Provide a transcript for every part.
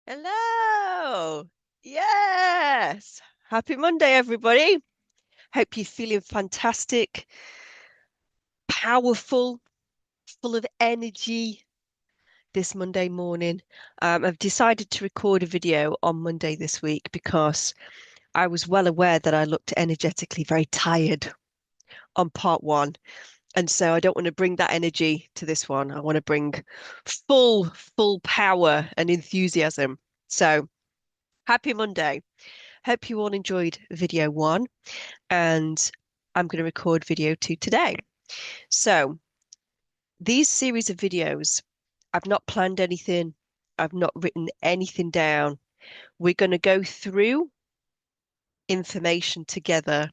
Hello. Yes. Happy Monday, everybody. Hope you're feeling fantastic, powerful, full of energy this Monday morning. I've decided to record a video on Monday this week because I was well aware that I looked energetically very tired on part one. And so I don't want to bring that energy to this one. I want to bring full power and enthusiasm. So happy Monday. Hope you all enjoyed video one, and I'm going to record video two today. So, these series of videos, I've not planned anything, I've not written anything down. We're going to go through information together,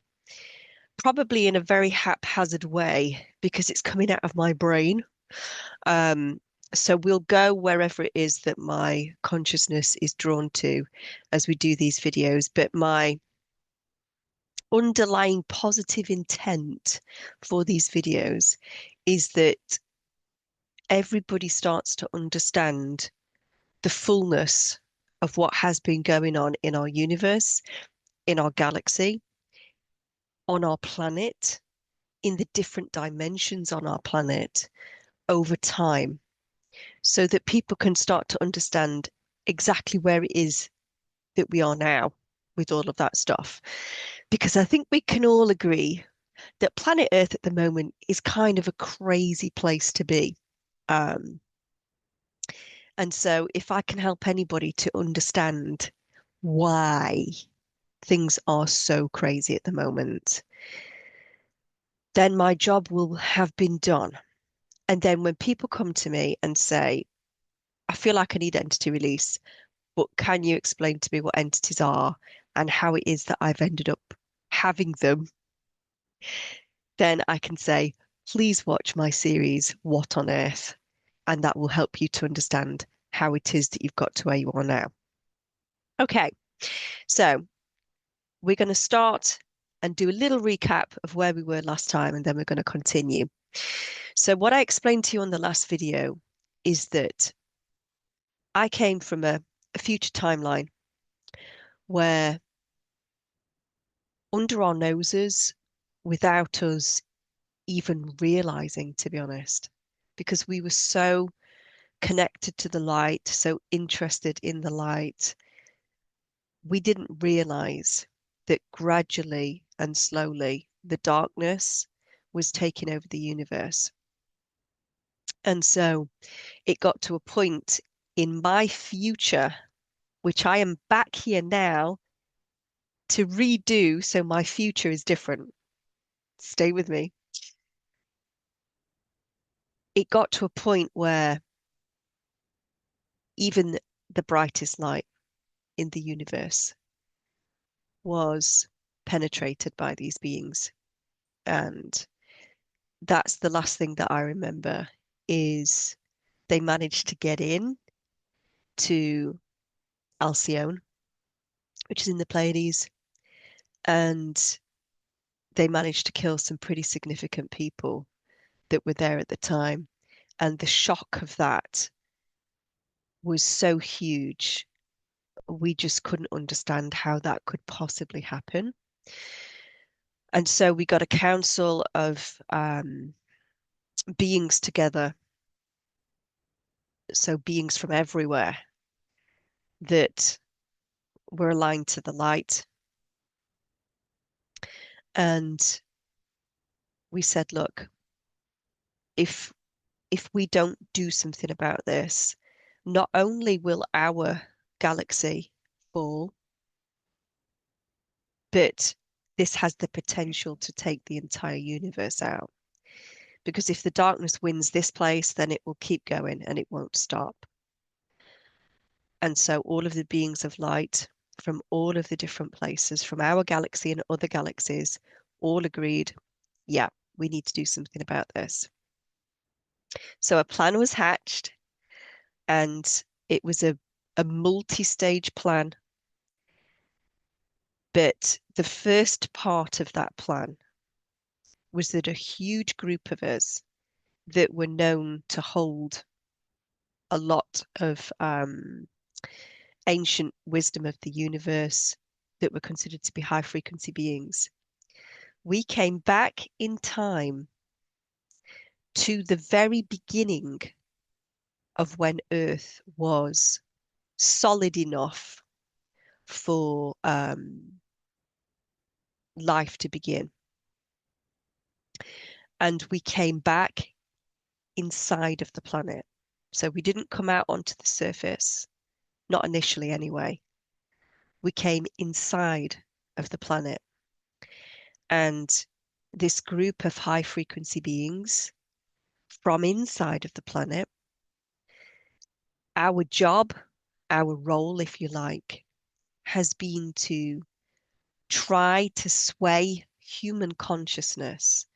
probably in a very haphazard way because it's coming out of my brain. Um, so, we'll go wherever it is that my consciousness is drawn to as we do these videos, but my underlying positive intent for these videos is that everybody starts to understand the fullness of what has been going on in our universe, in our galaxy, on our planet, in the different dimensions on our planet over time, so that people can start to understand exactly where it is that we are now with all of that stuff. Because I think we can all agree that planet Earth at the moment is kind of a crazy place to be. Um, and so, if I can help anybody to understand why things are so crazy at the moment, then my job will have been done. And then, when people come to me and say, I feel like I need entity release, but can you explain to me what entities are and how it is that I've ended up having them? Then I can say, please watch my series, What on Earth? And that will help you to understand how it is that you've got to where you are now. Okay, so we're going to start and do a little recap of where we were last time, and then we're going to continue. So, what I explained to you on the last video is that I came from a future timeline where under our noses, without us even realizing, to be honest, because we were so connected to the light, so interested in the light, we didn't realize that gradually and slowly the darkness was taking over the universe. And so it got to a point in my future, which I am back here now to redo. So my future is different. Stay with me. It got to a point where even the brightest light in the universe was penetrated by these beings. And that's the last thing that I remember is they managed to get in to Alcyone, which is in the Pleiades, and they managed to kill some pretty significant people that were there at the time. And the shock of that was so huge. We just couldn't understand how that could possibly happen. And so we got a council of beings together, so beings from everywhere that were aligned to the light. And we said, look, if if we don't do something about this, not only will our galaxy fall, but this has the potential to take the entire universe out. Because if the darkness wins this place, then it will keep going and it won't stop. And so all of the beings of light from all of the different places, from our galaxy and other galaxies, all agreed, yeah, we need to do something about this. So a plan was hatched, and it was a multi-stage plan. But the first part of that plan was that a huge group of us that were known to hold a lot of ancient wisdom of the universe that were considered to be high frequency beings. We came back in time to the very beginning of when Earth was solid enough for life to begin. And we came back inside of the planet. So we didn't come out onto the surface, not initially anyway. We came inside of the planet. And this group of high frequency beings from inside of the planet, our job, our role, if you like, has been to try to sway human consciousness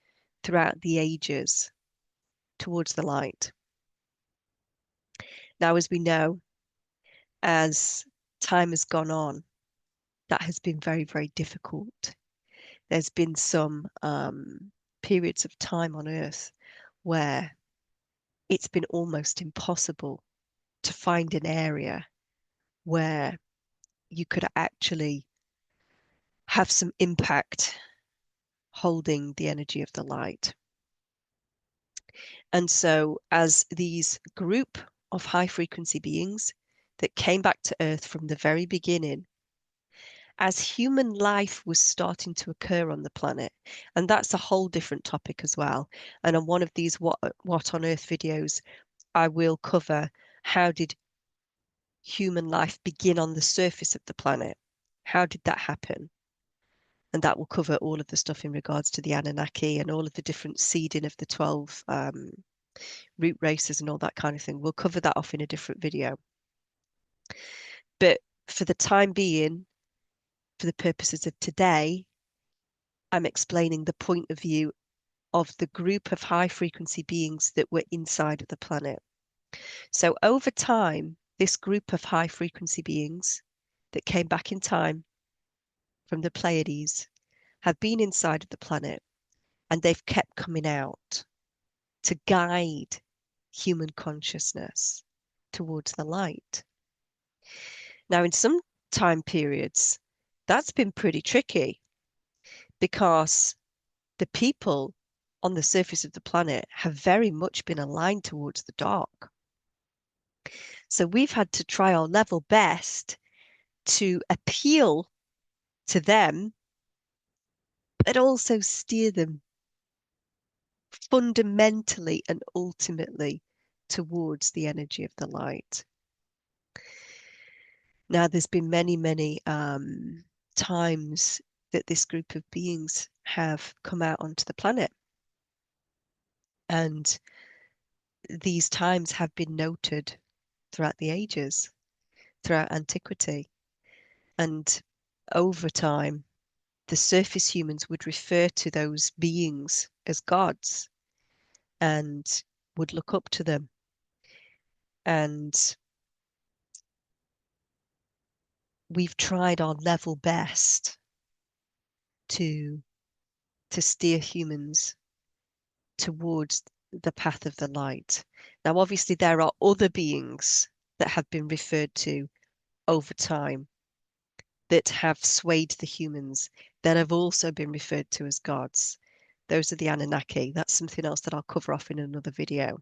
throughout the ages towards the light. Now, as we know, as time has gone on, that has been very, very difficult. There's been some periods of time on Earth where it's been almost impossible to find an area where you could actually have some impact holding the energy of the light. And so, as these group of high frequency beings that came back to Earth from the very beginning, as human life was starting to occur on the planet, and that's a whole different topic as well. And on one of these What on Earth videos, I will cover how did human life begin on the surface of the planet? How did that happen? And that will cover all of the stuff in regards to the Anunnaki and all of the different seeding of the 12 root races and all that kind of thing. We'll cover that off in a different video. But for the time being, for the purposes of today, I'm explaining the point of view of the group of high frequency beings that were inside of the planet. So over time, this group of high frequency beings that came back in time from the Pleiades have been inside of the planet, and they've kept coming out to guide human consciousness towards the light. Now, in some time periods, that's been pretty tricky because the people on the surface of the planet have very much been aligned towards the dark. So we've had to try our level best to appeal to them, but also steer them fundamentally and ultimately towards the energy of the light. Now, there's been many, many times that this group of beings have come out onto the planet. And these times have been noted throughout the ages, throughout antiquity. And over time, the surface humans would refer to those beings as gods and would look up to them. And we've tried our level best to steer humans towards the path of the light. Now, obviously, there are other beings that have been referred to over time that have swayed the humans that have also been referred to as gods. Those are the Anunnaki. That's something else that I'll cover off in another video.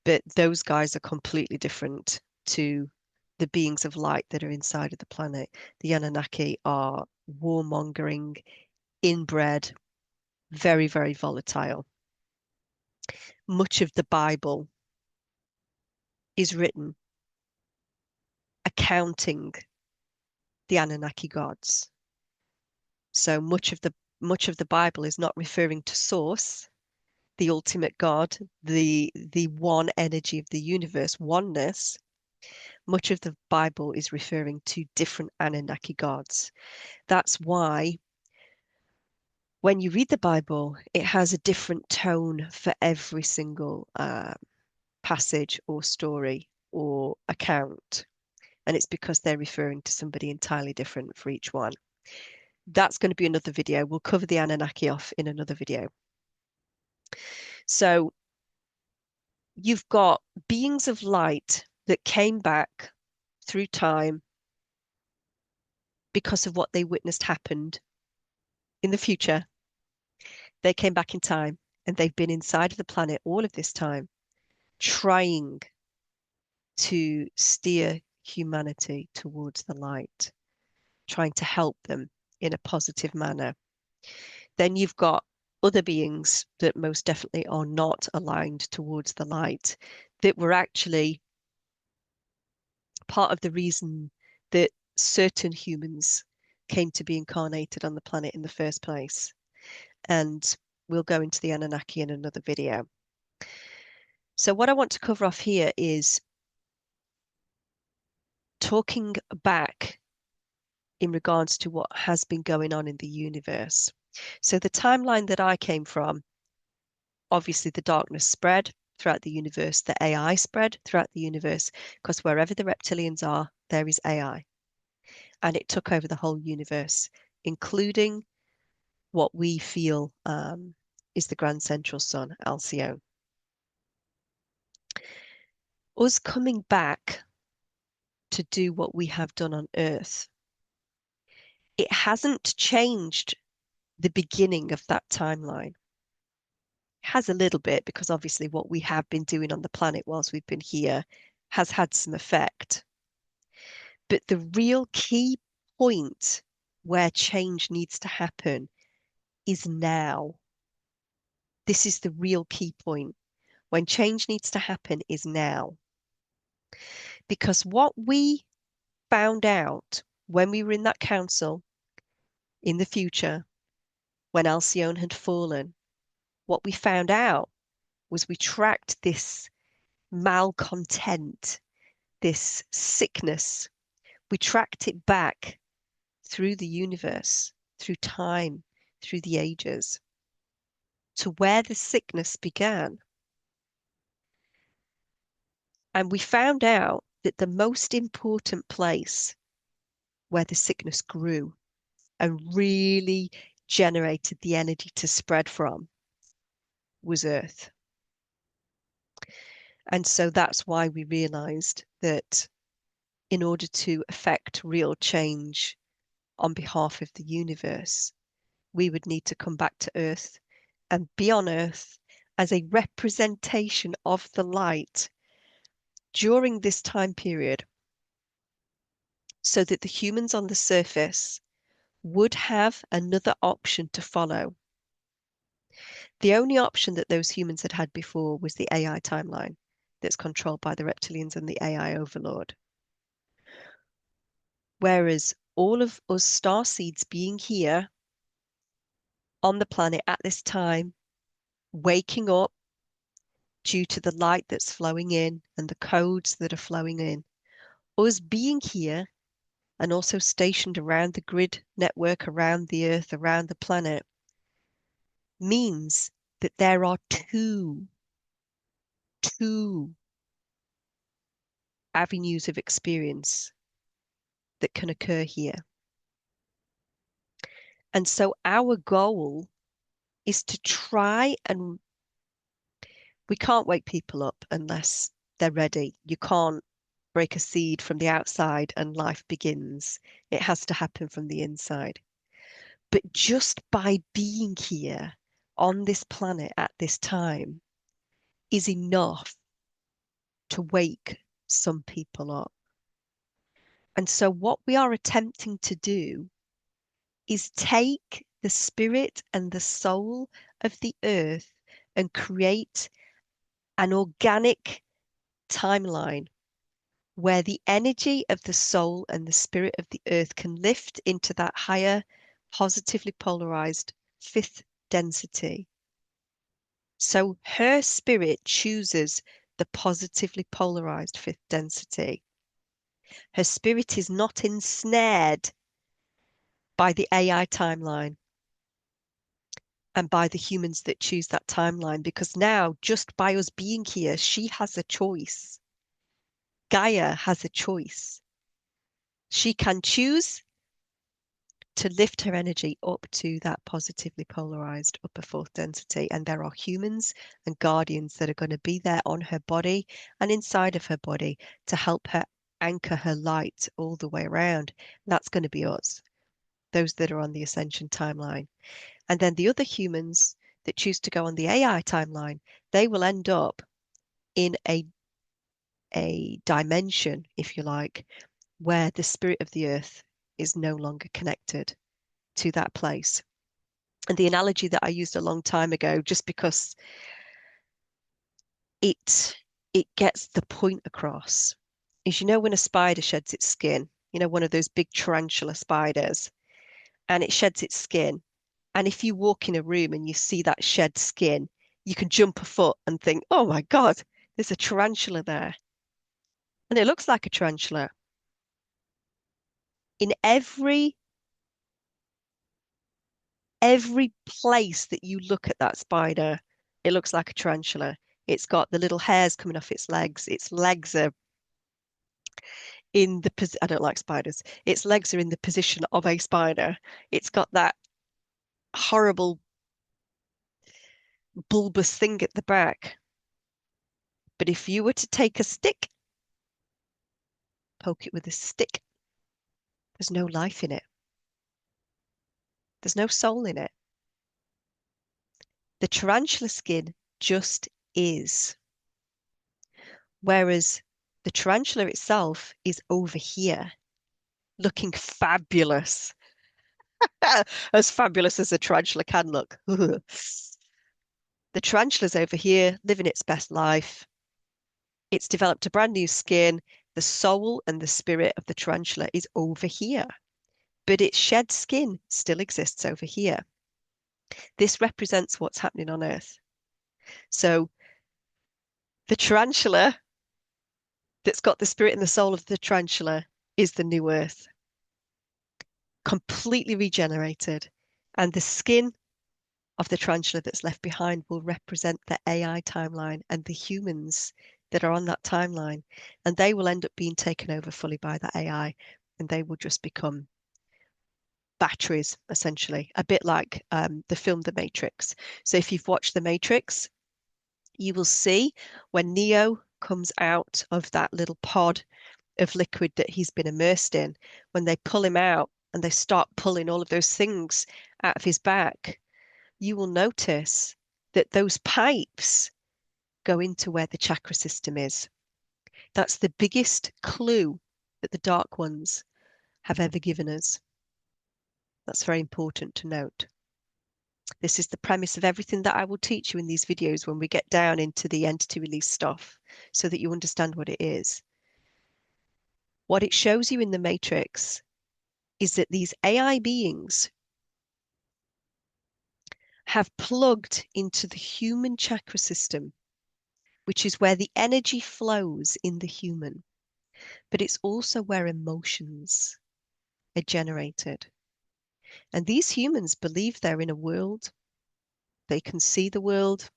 But those guys are completely different to the beings of light that are inside of the planet. The Anunnaki are warmongering, inbred, very, very volatile. Much of the Bible is written accounting the Anunnaki gods. So much of the Bible is not referring to source, the ultimate God, the one energy of the universe, oneness. Much of the Bible is referring to different Anunnaki gods. That's why when you read the Bible, it has a different tone for every single passage or story or account. And it's because they're referring to somebody entirely different for each one. That's going to be another video. We'll cover the Anunnaki off in another video. So you've got beings of light that came back through time because of what they witnessed happened in the future. They came back in time and they've been inside of the planet all of this time, trying to steer humanity towards the light, trying to help them in a positive manner. Then you've got other beings that most definitely are not aligned towards the light, that were actually part of the reason that certain humans came to be incarnated on the planet in the first place. And we'll go into the Anunnaki in another video. So what I want to cover off here is talking back in regards to what has been going on in the universe. So the timeline that I came from, obviously the darkness spread throughout the universe, the AI spread throughout the universe, because wherever the reptilians are, there is AI. And it took over the whole universe, including what we feel is the grand central sun, Alcyone. Us coming back to do what we have done on Earth, it hasn't changed the beginning of that timeline. It has a little bit, because obviously what we have been doing on the planet whilst we've been here has had some effect. But the real key point where change needs to happen is now. This is the real key point. When change needs to happen is now. Because what we found out when we were in that council in the future, when Alcyone had fallen, what we found out was we tracked this malcontent, this sickness. We tracked it back through the universe, through time, through the ages, to where the sickness began. And we found out that the most important place where the sickness grew and really generated the energy to spread from was Earth. And so that's why we realized that in order to affect real change on behalf of the universe, we would need to come back to Earth and be on Earth as a representation of the light during this time period, so that the humans on the surface would have another option to follow. The only option that those humans had had before was the AI timeline that's controlled by the reptilians and the AI overlord. Whereas all of us starseeds being here on the planet at this time, waking up due to the light that's flowing in and the codes that are flowing in, us being here and also stationed around the grid network, around the Earth, around the planet, means that there are two avenues of experience that can occur here. And so our goal is to try, and we can't wake people up unless they're ready. You can't break a seed from the outside and life begins. It has to happen from the inside. But just by being here on this planet at this time is enough to wake some people up. And so what we are attempting to do is take the spirit and the soul of the earth and create an organic timeline where the energy of the soul and the spirit of the earth can lift into that higher, positively polarized fifth density. So her spirit chooses the positively polarized fifth density. Her spirit is not ensnared by the AI timeline and by the humans that choose that timeline, because now, just by us being here, she has a choice. Gaia has a choice. She can choose to lift her energy up to that positively polarized upper fourth density. And there are humans and guardians that are going to be there on her body and inside of her body to help her anchor her light all the way around. That's going to be us. those that are on the Ascension timeline. And then the other humans that choose to go on the AI timeline, they will end up in a dimension, if you like, where the spirit of the earth is no longer connected to that place. And the analogy that I used a long time ago, just because it gets the point across, is when a spider sheds its skin, one of those big tarantula spiders, and it sheds its skin. And if you walk in a room and you see that shed skin, you can jump a foot and think, oh my God, there's a tarantula there. And it looks like a tarantula. In every place that you look at that spider, it looks like a tarantula. It's got the little hairs coming off its legs. Its legs are in the position. I don't like spiders. Its legs are in the position of a spider. It's got that horrible bulbous thing at the back. But if you were to take a stick, poke it with a stick, there's no life in it. There's no soul in it. The tarantula skin just is. Whereas the tarantula itself is over here, looking fabulous. As fabulous as a tarantula can look. The tarantula's over here, living its best life. It's developed a brand new skin. The soul and the spirit of the tarantula is over here, but its shed skin still exists over here. This represents what's happening on Earth. So the tarantula that's got the spirit and the soul of the tarantula is the new Earth, completely regenerated. And the skin of the tarantula that's left behind will represent the AI timeline and the humans that are on that timeline. And they will end up being taken over fully by the AI, and they will just become batteries, essentially, a bit like the film The Matrix. So if you've watched The Matrix, you will see when Neo comes out of that little pod of liquid that he's been immersed in, when they pull him out and they start pulling all of those things out of his back, you will notice that those pipes go into where the chakra system is. That's the biggest clue that the dark ones have ever given us. That's very important to note. This is the premise of everything that I will teach you in these videos when we get down into the entity release stuff, so that you understand what it is. What it shows you in the Matrix is that these AI beings have plugged into the human chakra system, which is where the energy flows in the human, but it's also where emotions are generated. And these humans believe they're in a world, they can see the world,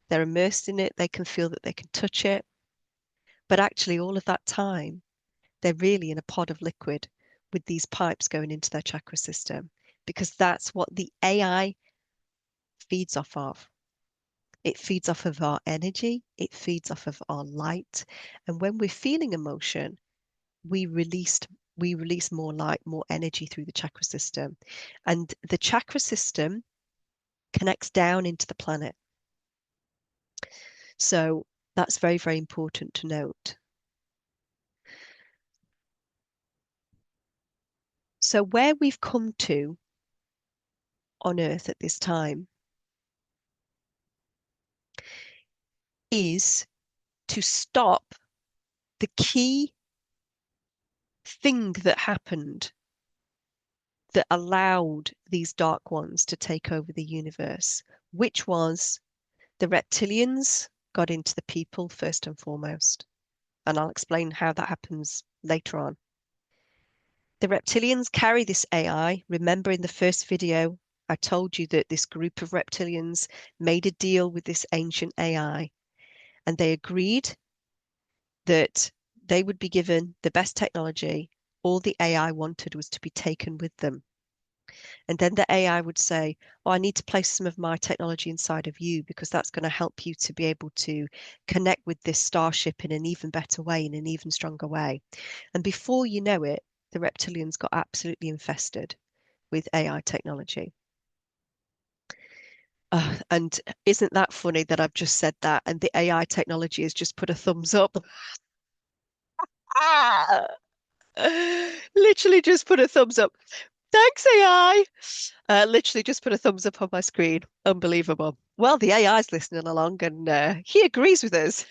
they're immersed in it, they can feel that they can touch it. But actually, all of that time, they're really in a pod of liquid with these pipes going into their chakra system, because that's what the AI feeds off of. It feeds off of our energy, it feeds off of our light. And when we're feeling emotion, we release more light, more energy through the chakra system. And the chakra system connects down into the planet. So that's very, very important to note. So where we've come to on Earth at this time is to stop the key thing that happened that allowed these dark ones to take over the universe, which was the reptilians got into the people first and foremost. And I'll explain how that happens later on. The reptilians carry this AI. Remember in the first video, I told you that this group of reptilians made a deal with this ancient AI, and they agreed that they would be given the best technology. All the AI wanted was to be taken with them. And then the AI would say, oh, I need to place some of my technology inside of you because that's going to help you to be able to connect with this starship in an even better way, in an even stronger way. And before you know it, the reptilians got absolutely infested with AI technology. And isn't that funny that I've just said that and the AI technology has just put a thumbs up? Ah! Literally just put a thumbs up. Thanks, AI. Literally just put a thumbs up on my screen. Unbelievable. Well, the AI is listening along and he agrees with us.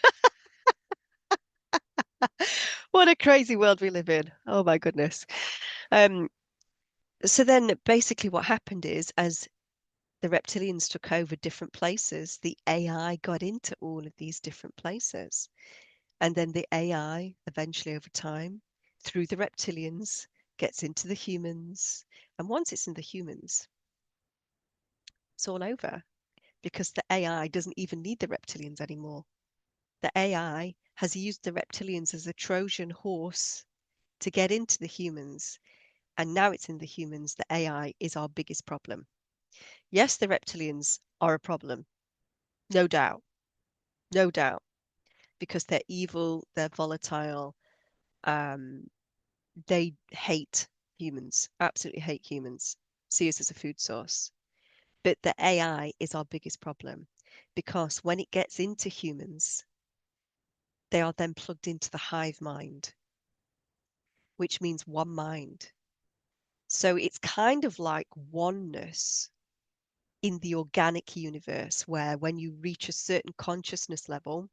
What a crazy world we live in. Oh my goodness. Um, so then basically what happened is as the reptilians took over different places, the AI got into all of these different places. And then the AI eventually over time, through the reptilians, gets into the humans. And once it's in the humans, it's all over because the AI doesn't even need the reptilians anymore. The AI has used the reptilians as a Trojan horse to get into the humans. And now it's in the humans. The AI is our biggest problem. Yes, the reptilians are a problem, no doubt, no doubt, because they're evil, they're volatile, um, they hate humans, absolutely hate humans, see us as a food source. But the AI is our biggest problem because when it gets into humans, they are then plugged into the hive mind, which means one mind. So it's kind of like oneness in the organic universe, where when you reach a certain consciousness level,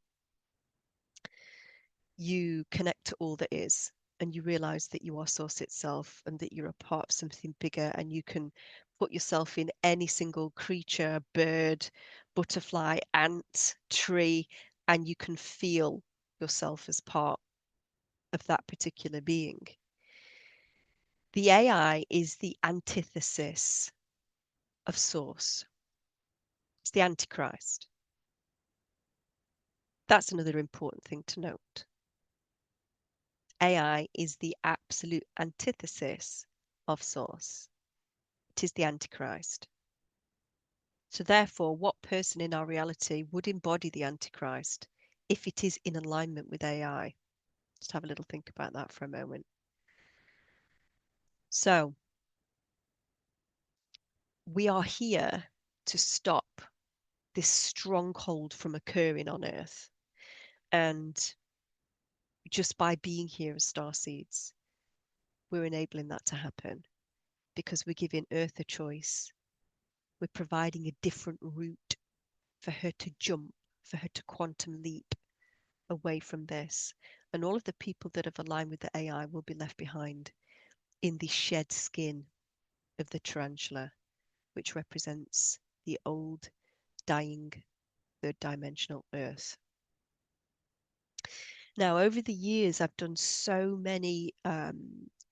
you connect to all that is and you realize that you are source itself and that you're a part of something bigger and you can put yourself in any single creature, bird, butterfly, ant, tree, and you can feel yourself as part of that particular being. The AI is the antithesis of source. It's the Antichrist. That's another important thing to note. AI is the absolute antithesis of source. It is the Antichrist. So therefore, what person in our reality would embody the Antichrist if it is in alignment with AI? Just have a little think about that for a moment. So we are here to stop this stronghold from occurring on Earth. And just by being here as starseeds, we're enabling that to happen because we're giving Earth a choice. We're providing a different route for her to jump, for her to quantum leap away from this. And all of the people that have aligned with the AI will be left behind in the shed skin of the tarantula, which represents the old, dying, third dimensional Earth. Now, over the years, I've done so many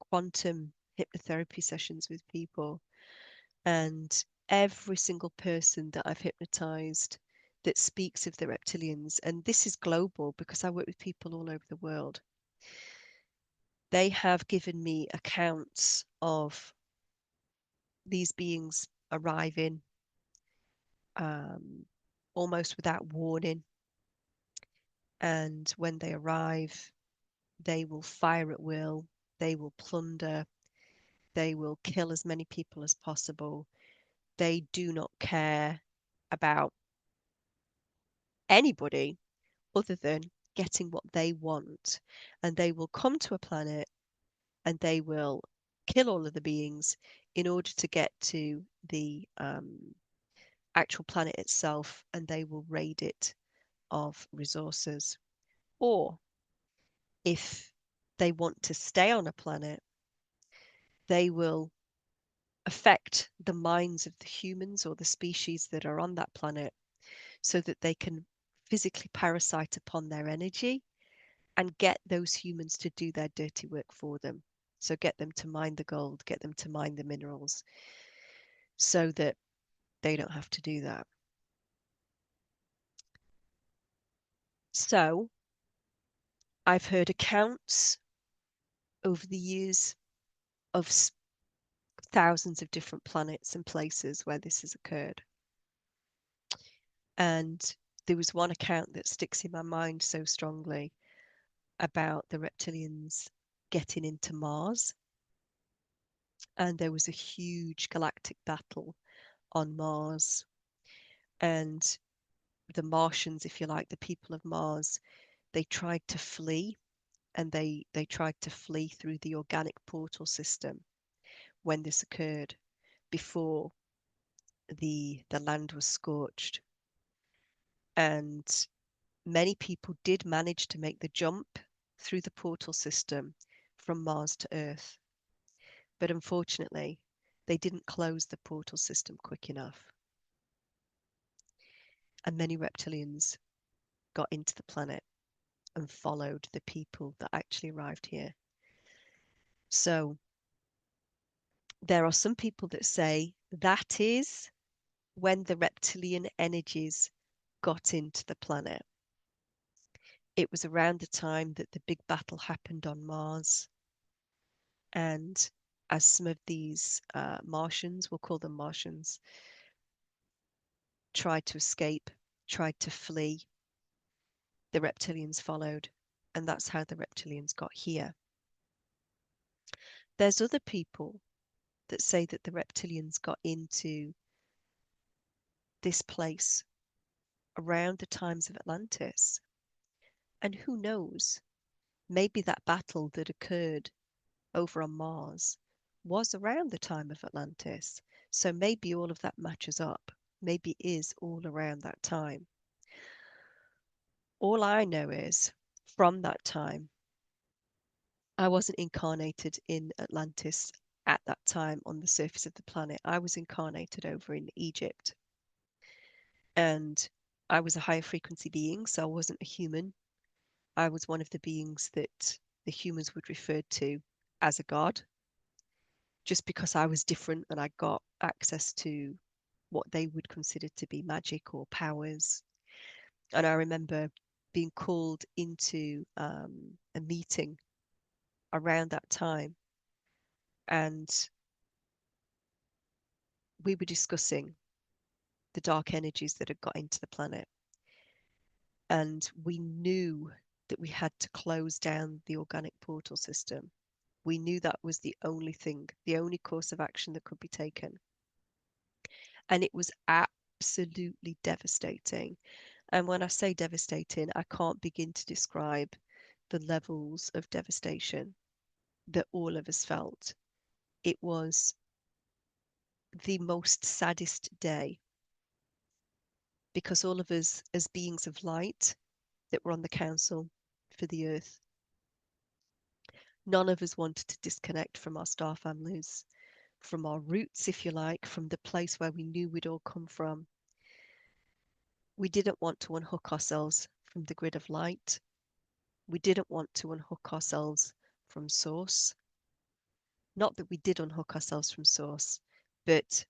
quantum hypnotherapy sessions with people, and every single person that I've hypnotized that speaks of the reptilians, and this is global because I work with people all over the world, they have given me accounts of these beings arriving almost without warning. And when they arrive, they will fire at will, they will plunder, they will kill as many people as possible. They do not care about anybody other than getting what they want. And they will come to a planet and they will kill all of the beings in order to get to the actual planet itself, and they will raid it of resources. Or if they want to stay on a planet, they will affect the minds of the humans or the species that are on that planet so that they can physically parasite upon their energy and get those humans to do their dirty work for them. So get them to mine the gold, get them to mine the minerals so that they don't have to do that. So I've heard accounts over the years of thousands of different planets and places where this has occurred. And there was one account that sticks in my mind so strongly about the reptilians getting into Mars. and there was a huge galactic battle on Mars. And the Martians, if you like, the people of Mars, they tried to flee, and they tried to flee through the organic portal system when this occurred, before the land was scorched. And many people did manage to make the jump through the portal system from Mars to Earth. But unfortunately, they didn't close the portal system quick enough. And many reptilians got into the planet and followed the people that actually arrived here. So there are some people that say that is when the reptilian energies got into the planet. It was around the time that the big battle happened on Mars. And as some of these Martians, we'll call them Martians, tried to escape, tried to flee, the reptilians followed. And that's how the reptilians got here. There's other people that say that the reptilians got into this place around the times of Atlantis. And who knows, maybe that battle that occurred over on Mars was around the time of Atlantis. So maybe all of that matches up. Maybe it is all around that time. All I know is from that time, I wasn't incarnated in Atlantis at that time on the surface of the planet. I was incarnated over in Egypt. And I was a higher frequency being, so I wasn't a human. I was one of the beings that the humans would refer to as a god, just because I was different and I got access to what they would consider to be magic or powers. And I remember being called into a meeting around that time, and we were discussing the dark energies that had got into the planet. And we knew that we had to close down the organic portal system. We knew that was the only thing, the only course of action that could be taken. And it was absolutely devastating. And when I say devastating, I can't begin to describe the levels of devastation that all of us felt. It was the most saddest day, because all of us, as beings of light that were on the council for the earth, none of us wanted to disconnect from our star families, from our roots, if you like, from the place where we knew we'd all come from. We didn't want to unhook ourselves from the grid of light. We didn't want to unhook ourselves from source. Not that we did unhook ourselves from source, but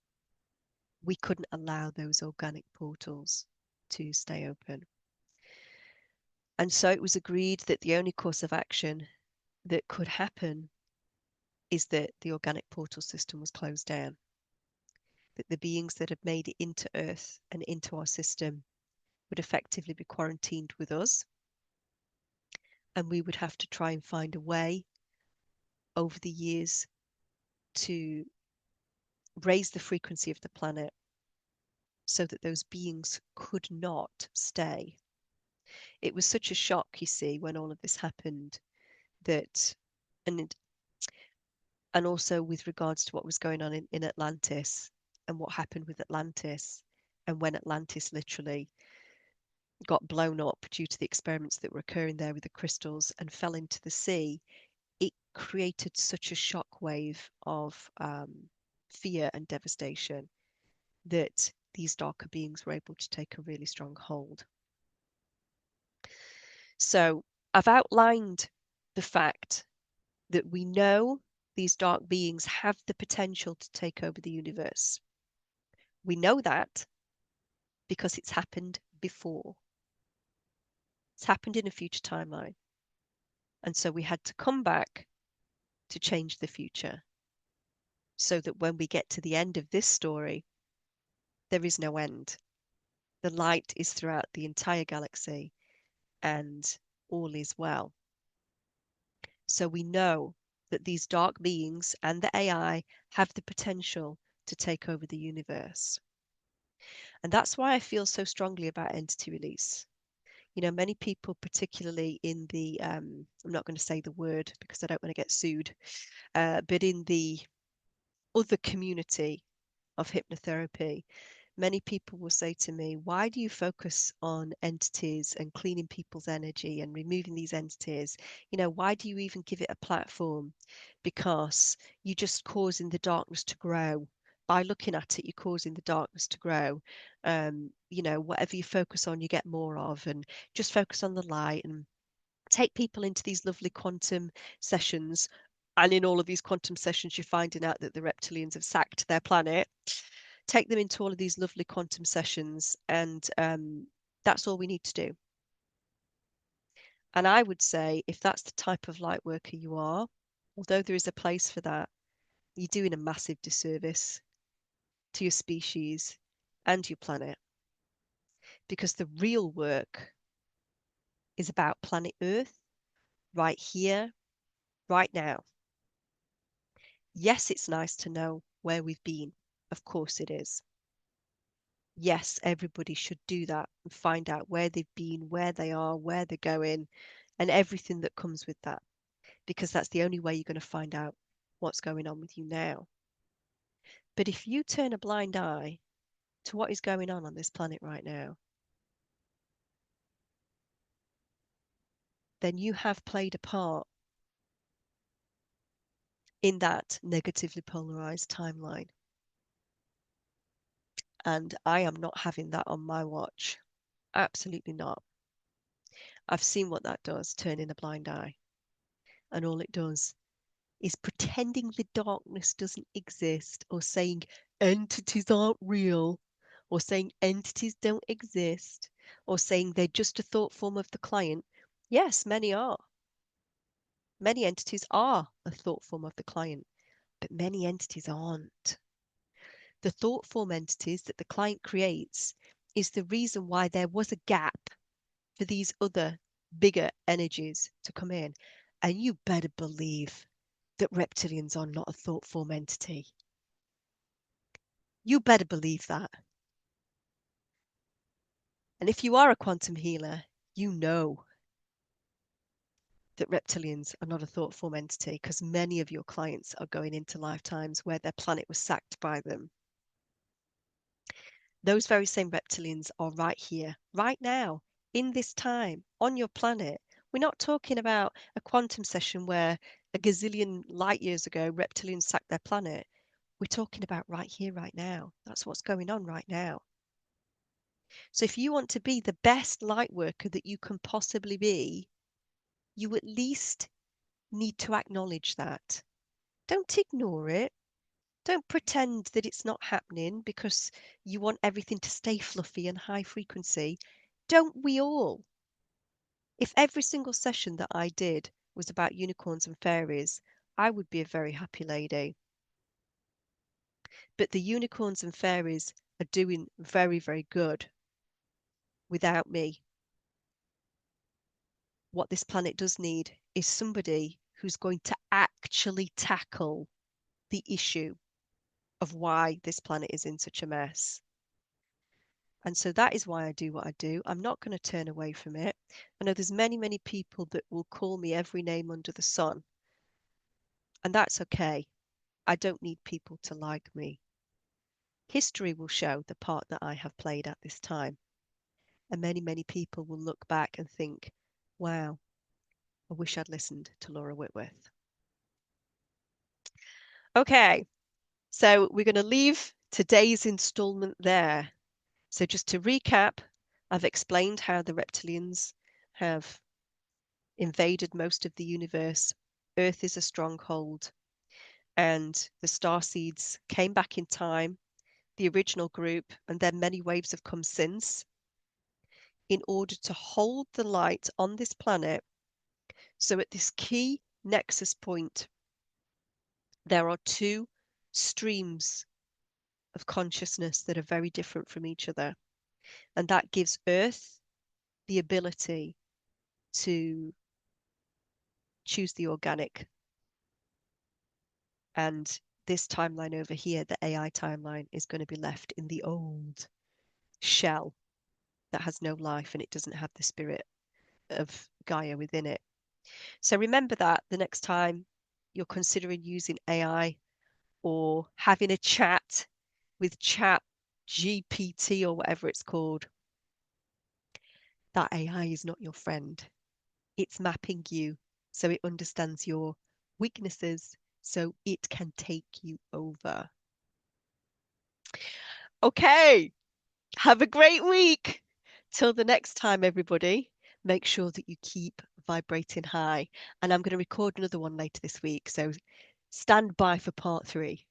we couldn't allow those organic portals to stay open. And so it was agreed that the only course of action that could happen is that the organic portal system was closed down, that the beings that had made it into Earth and into our system would effectively be quarantined with us, and we would have to try and find a way over the years to raise the frequency of the planet so that those beings could not stay. It was such a shock, you see, when all of this happened, that, and and also with regards to what was going on in Atlantis and what happened with Atlantis, and when Atlantis literally got blown up due to the experiments that were occurring there with the crystals and fell into the sea, it created such a shockwave of fear and devastation that these darker beings were able to take a really strong hold. So I've outlined the fact that we know these dark beings have the potential to take over the universe. We know that because it's happened before. It's happened in a future timeline. And so we had to come back to change the future, so that when we get to the end of this story, there is no end. The light is throughout the entire galaxy and all is well. So we know that these dark beings and the AI have the potential to take over the universe. And that's why I feel so strongly about entity release. You know, many people, particularly in the, I'm not going to say the word because I don't want to get sued, but in the other community of hypnotherapy, many people will say to me, why do you focus on entities and cleaning people's energy and removing these entities? You know, why do you even give it a platform? Because you're just causing the darkness to grow. By looking at it, you're causing the darkness to grow. You know, whatever you focus on, you get more of, and just focus on the light and take people into these lovely quantum sessions. And in all of these quantum sessions, you're finding out that the reptilians have sacked their planet. Take them into all of these lovely quantum sessions, and that's all we need to do. And I would say, if that's the type of light worker you are, although there is a place for that, you're doing a massive disservice to your species and your planet, because the real work is about planet Earth right here, right now. Yes, it's nice to know where we've been. Of course it is. Yes, everybody should do that and find out where they've been, where they are, where they're going, and everything that comes with that, because that's the only way you're going to find out what's going on with you now. But if you turn a blind eye to what is going on this planet right now, then you have played a part in that negatively polarized timeline. And I am not having that on my watch. Absolutely not. I've seen what that does, turning a blind eye. And all it does is pretending the darkness doesn't exist, or saying entities aren't real, or saying entities don't exist, or saying they're just a thought form of the client. Yes, many are. Many entities are a thought form of the client, but many entities aren't. The thought form entities that the client creates is the reason why there was a gap for these other bigger energies to come in. And you better believe that reptilians are not a thought form entity. You better believe that. And if you are a quantum healer, you know that reptilians are not a thought form entity, because many of your clients are going into lifetimes where their planet was sacked by them. Those very same reptilians are right here, right now, in this time, on your planet. We're not talking about a quantum session where a gazillion light years ago reptilians sacked their planet. We're talking about right here, right now. That's what's going on right now. So if you want to be the best light worker that you can possibly be, you at least need to acknowledge that. Don't ignore it. Don't pretend that it's not happening because you want everything to stay fluffy and high frequency. Don't we all? If every single session that I did was about unicorns and fairies, I would be a very happy lady. But the unicorns and fairies are doing very, very good without me. What this planet does need is somebody who's going to actually tackle the issue of why this planet is in such a mess. And so that is why I do what I do. I'm not going to turn away from it. I know there's many, many people that will call me every name under the sun. And that's okay. I don't need people to like me. History will show the part that I have played at this time. And many, many people will look back and think, wow, I wish I'd listened to Laura Whitworth. Okay, so we're going to leave today's installment there. So just to recap, I've explained how the reptilians have invaded most of the universe. Earth is a stronghold, and the star seeds came back in time, the original group, and then many waves have come since, in order to hold the light on this planet. So at this key nexus point, there are two streams of consciousness that are very different from each other. And that gives Earth the ability to choose the organic And this timeline over here, the AI timeline, is going to be left in the old shell that has no life and it doesn't have the spirit of Gaia within it. So remember that the next time you're considering using AI or having a chat with Chat GPT or whatever it's called, that AI is not your friend. It's mapping you so it understands your weaknesses so it can take you over. Okay, have a great week. Till the next time, everybody, make sure that you keep vibrating high. And I'm going to record another one later this week. So stand by for part 3.